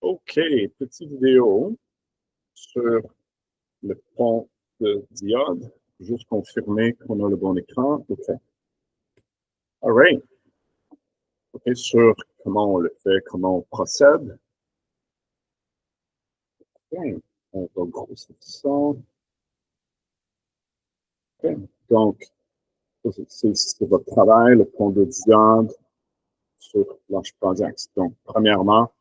OK, petite vidéo sur le pont de diode. Juste confirmer qu'on a le bon écran. OK. All right. OK, sur comment on le fait, comment on procède. OK. On va grossir ça. OK. Donc, c'est votre travail, le pont de diode sur Launch Projects. Donc, premièrement,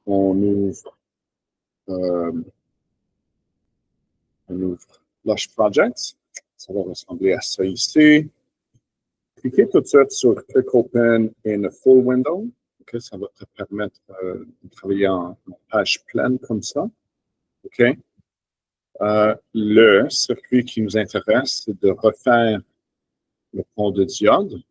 on ouvre Launch Projects. Ça va ressembler à ça ici. Cliquez tout de suite sur Click Open in a Full Window. Okay, ça va te permettre de travailler en page pleine comme ça. OK. Le circuit qui nous intéresse, c'est de refaire le pont de diode.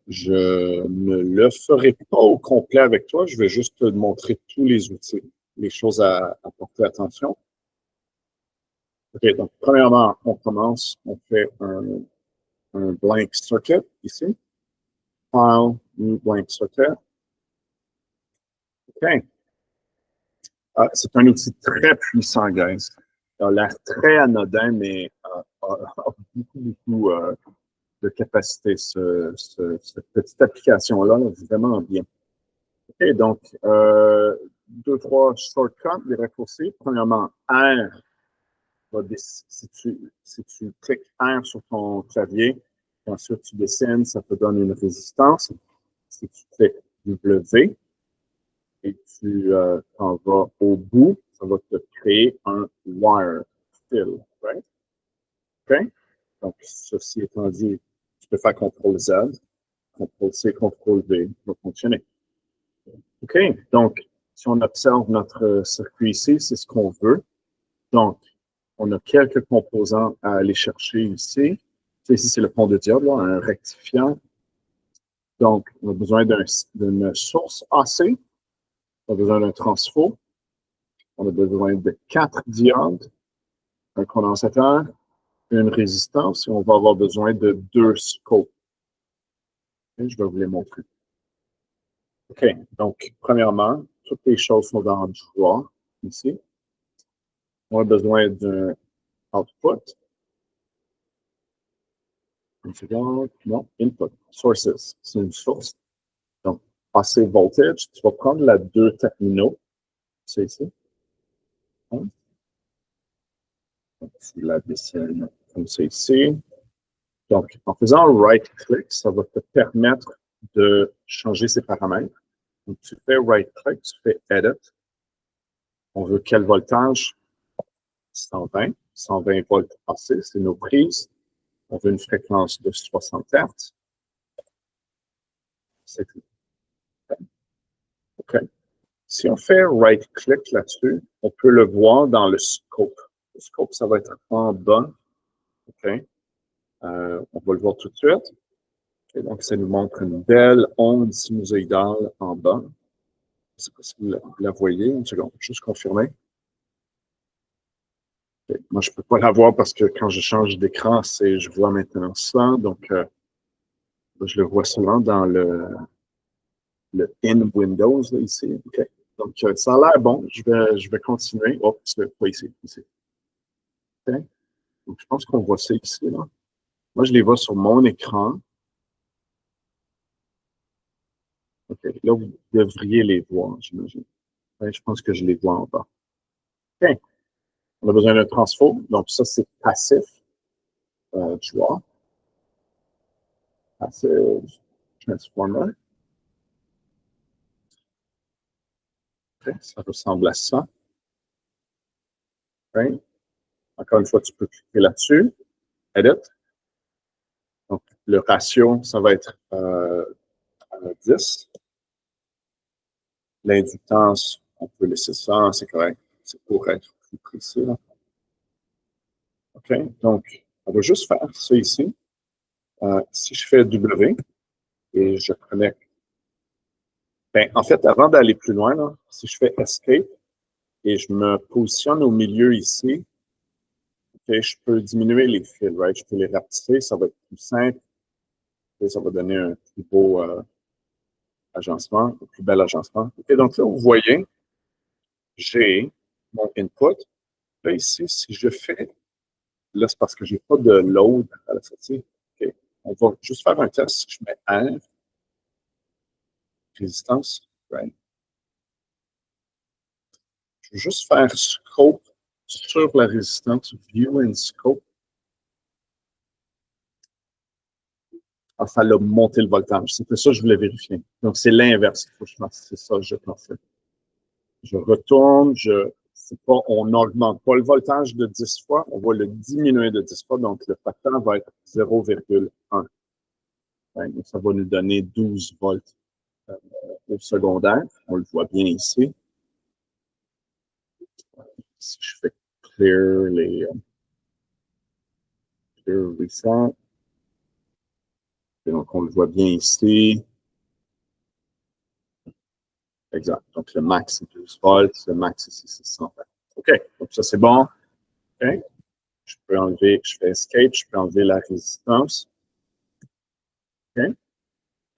Je ne le ferai pas au complet avec toi. Je vais juste te montrer tous les outils, les choses à porter attention. OK, donc premièrement, on commence, on fait un blank circuit ici. File, new blank circuit. OK. C'est un outil très puissant, guys. Il a l'air très anodin, mais a beaucoup de capacité, cette petite application-là, vraiment bien. OK, donc, deux, trois shortcuts, les raccourcis. Premièrement, R, si tu cliques R sur ton clavier, ensuite tu dessines, ça te donne une résistance. Si tu cliques W, et tu t'en vas au bout, ça va te créer un wire fill, right? OK? Donc, ceci étant dit, tu peux faire CTRL-Z, CTRL-C, CTRL-V, ça va fonctionner. OK? Donc, si on observe notre circuit ici, c'est ce qu'on veut. Donc, on a quelques composants à aller chercher ici. Ici, c'est le pont de diode, là, un rectifiant. Donc, on a besoin d'une source AC. On a besoin d'un transfo. On a besoin de 4 diodes, un condensateur, une résistance, et on va avoir besoin de 2 scopes. Et je vais vous les montrer. OK, donc, premièrement, toutes les choses sont dans le draw, ici. On a besoin d'un output. Une seconde, non, input, sources, c'est une source. Donc, AC voltage, tu vas prendre la 2 terminaux, c'est ici. Donc, tu la dessines comme c'est ici. Donc, en faisant right-click, ça va te permettre de changer ces paramètres. Donc, tu fais right-click, tu fais edit. On veut quel voltage? 120 volts AC, c'est nos prises. On veut une fréquence de 60 Hz. C'est tout. OK. Si on fait right-click là-dessus, on peut le voir dans le scope. Le scope, ça va être en bas. OK. On va le voir tout de suite. Okay. Donc, ça nous montre une belle onde sinusoïdale en bas. Je ne sais pas si vous la voyez. Une seconde, juste confirmer. Okay. Moi, je ne peux pas la voir parce que quand je change d'écran, je vois maintenant ça. Donc, je le vois seulement dans le in Windows, là, ici. Okay. Donc, ça a l'air bon. Je vais continuer. Oh, c'est pas ici. Okay. Donc, je pense qu'on voit ça ici. Là. Moi, je les vois sur mon écran. OK. Là, vous devriez les voir, j'imagine. Ouais, je pense que je les vois en bas. OK. On a besoin d'un transfo. Donc, ça, c'est passif. Tu vois. Passive transformer. Okay. Ça ressemble à ça. Okay. Encore une fois, tu peux cliquer là-dessus. Edit. Donc, le ratio, ça va être 10. L'inductance, on peut laisser ça, c'est correct. C'est pour être plus précis. Là. OK, donc, on va juste faire ça ici. Si je fais W et je connecte, ben, en fait, avant d'aller plus loin, là, si je fais Escape et je me positionne au milieu ici, okay, je peux diminuer les fils, right? Je peux les rapetisser, ça va être plus simple. Et ça va donner un plus beau agencement, le plus bel agencement. OK, donc là, vous voyez, j'ai mon input. Là, ici, si je fais, là, c'est parce que je n'ai pas de load à la sortie. OK, on va juste faire un test. Je mets R, résistance, right. Je vais juste faire scope sur la résistance, view and scope. Ah, ça l'a monté le voltage. C'était ça que je voulais vérifier. Donc, c'est l'inverse. Il faut que je fasse. C'est ça que je pensais. Je retourne, on n'augmente pas le voltage de 10 fois, on va le diminuer de 10 fois, donc le facteur va être 0,1. Ouais, donc ça va nous donner 12 volts au secondaire. On le voit bien ici. Si je fais clear clear reset, et donc on le voit bien ici. Exact. Donc le max c'est 12 volts, le max ici c'est 100 volts. OK, donc ça c'est bon. OK. Je peux enlever, je fais escape, je peux enlever la résistance. OK.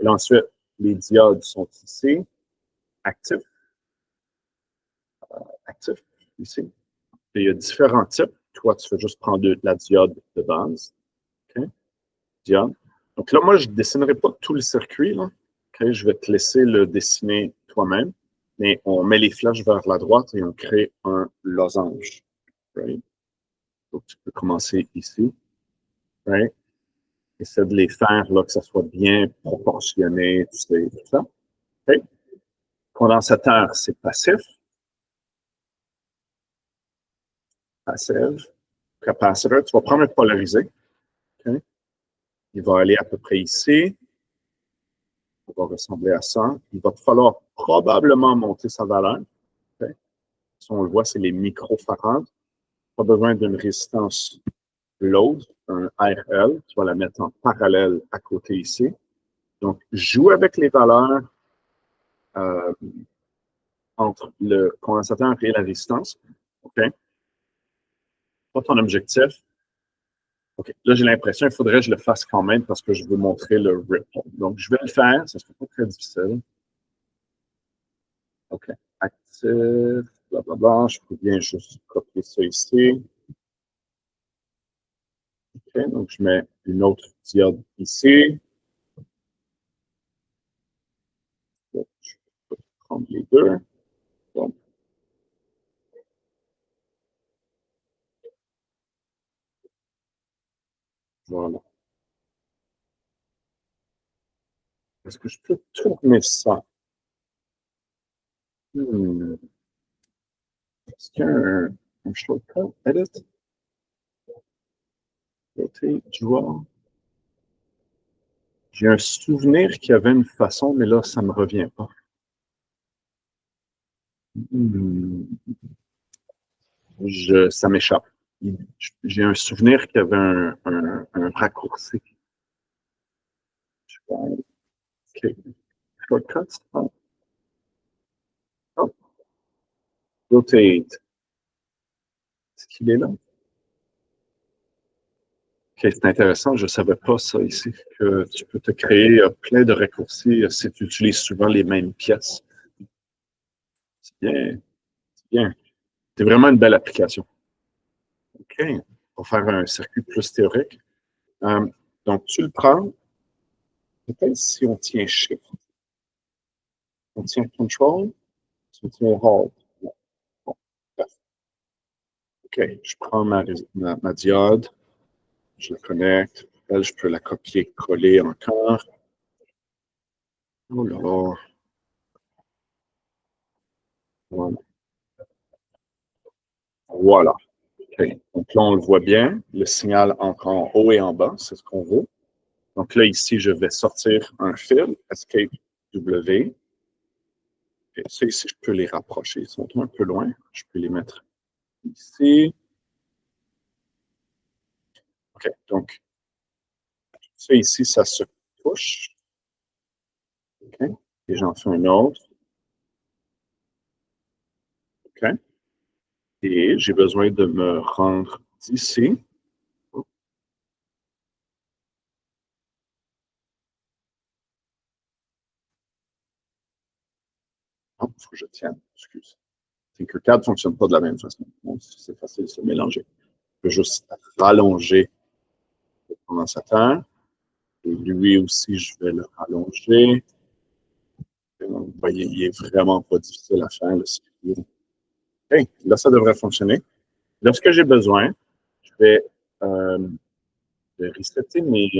Et là, ensuite, les diodes sont ici, actifs, actifs, ici. Et il y a différents types. Toi, tu fais juste prendre la diode de base. OK. Diode. Donc là, moi, je ne dessinerai pas tout le circuit. Là. OK. Je vais te laisser le dessiner toi-même. Mais on met les flèches vers la droite et on crée un losange. Right? Donc, tu peux commencer ici. Right? Essaie de les faire là, que ça soit bien proportionné, tu sais, tout ça. Okay. Condensateur, c'est passif. Passive. Capaciteur, tu vas prendre un polarisé. Okay. Il va aller à peu près ici. Il va ressembler à ça. Il va te falloir probablement monter sa valeur. Okay. Si on le voit, c'est les microfarads. Pas besoin d'une résistance load, un RL. Tu vas la mettre en parallèle à côté ici. Donc, joue avec les valeurs euh, entre le condensateur et la résistance. OK? Pas ton objectif. OK. Là, j'ai l'impression qu'il faudrait que je le fasse quand même parce que je veux montrer le ripple. Donc, je vais le faire. Ça ne sera pas très difficile. OK. Actif, blablabla. Je peux bien juste copier ça ici. OK. Donc, je mets une autre diode ici. Donc, je peux prendre les deux. Donc, voilà. Est-ce que je peux tourner ça? Est-ce qu'il y a un shortcut? Edit? Rotate, draw. J'ai un souvenir qu'il y avait une façon, mais là, ça ne me revient pas. Ça m'échappe. J'ai un souvenir qu'il y avait un raccourci. OK. Shortcuts. Oh. Oh. Rotate. Est-ce qu'il est là? OK, c'est intéressant. Je ne savais pas ça ici, que tu peux te créer plein de raccourcis si tu utilises souvent les mêmes pièces. C'est bien. C'est bien. C'est vraiment une belle application. OK. On va faire un circuit plus théorique. Donc, tu le prends. Peut-être si on tient Shift, on tient Control, on tient Hold. Bon, OK, je prends ma diode, je la connecte. Elle, je peux la copier-coller encore. Oh là là. Voilà. Voilà. OK. Donc là, on le voit bien. Le signal entre en haut et en bas, c'est ce qu'on veut. Donc là, ici, je vais sortir un fil, Escape W. Et ça, ici, je peux les rapprocher. Ils sont un peu loin. Je peux les mettre ici. OK. Donc, ça ici, ça se touche. OK. Et j'en fais un autre. OK. Et j'ai besoin de me rendre d'ici. Oh, il faut que je tienne, excuse. Tinkercad ne fonctionne pas de la même façon. Donc, c'est facile de se mélanger. Je peux juste rallonger le condensateur. Et lui aussi, je vais le rallonger. Donc, vous voyez, il est vraiment pas difficile à faire. OK, là, ça devrait fonctionner. Lorsque j'ai besoin, je vais resetter mes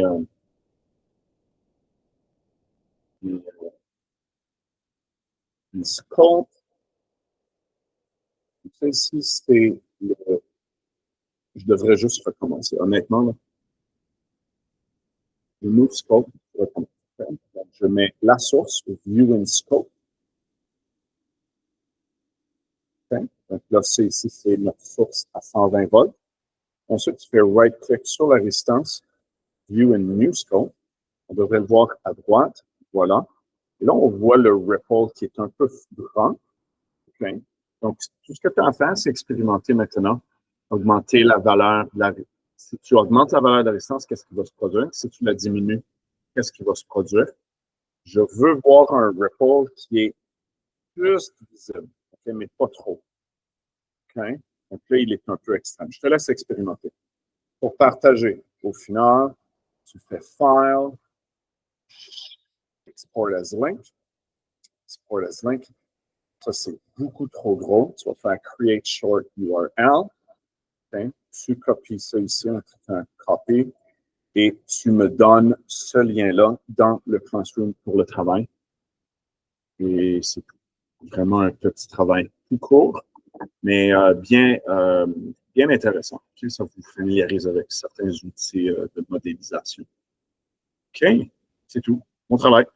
scopes. Ça ici, c'est le. Je devrais juste recommencer. Honnêtement, là, le move scope, donc, je mets la source, view in scope. Okay. Donc là, ici, c'est notre source à 120 volts. Ensuite, tu fais right-click sur la résistance, view in new scope. On devrait le voir à droite. Voilà. Et là, on voit le ripple qui est un peu grand. Okay. Donc, tout ce que tu as à faire, c'est expérimenter maintenant. Augmenter la valeur de la résistance. Si tu augmentes la valeur de la résistance, qu'est-ce qui va se produire? Si tu la diminues, qu'est-ce qui va se produire? Je veux voir un ripple qui est juste visible, okay, mais pas trop. Okay? Donc là, il est un peu extrême. Je te laisse expérimenter. Pour partager, au final, tu fais File, Export as Link. Export as Link. Ça, c'est beaucoup trop gros. Tu vas faire Create Short URL. Okay? Tu copies ça ici, on fait un copy. Et tu me donnes ce lien-là dans le Classroom pour le travail. Et c'est vraiment un petit travail tout court, mais bien intéressant. Okay? Ça vous familiarise avec certains outils de modélisation. OK, c'est tout. Bon travail.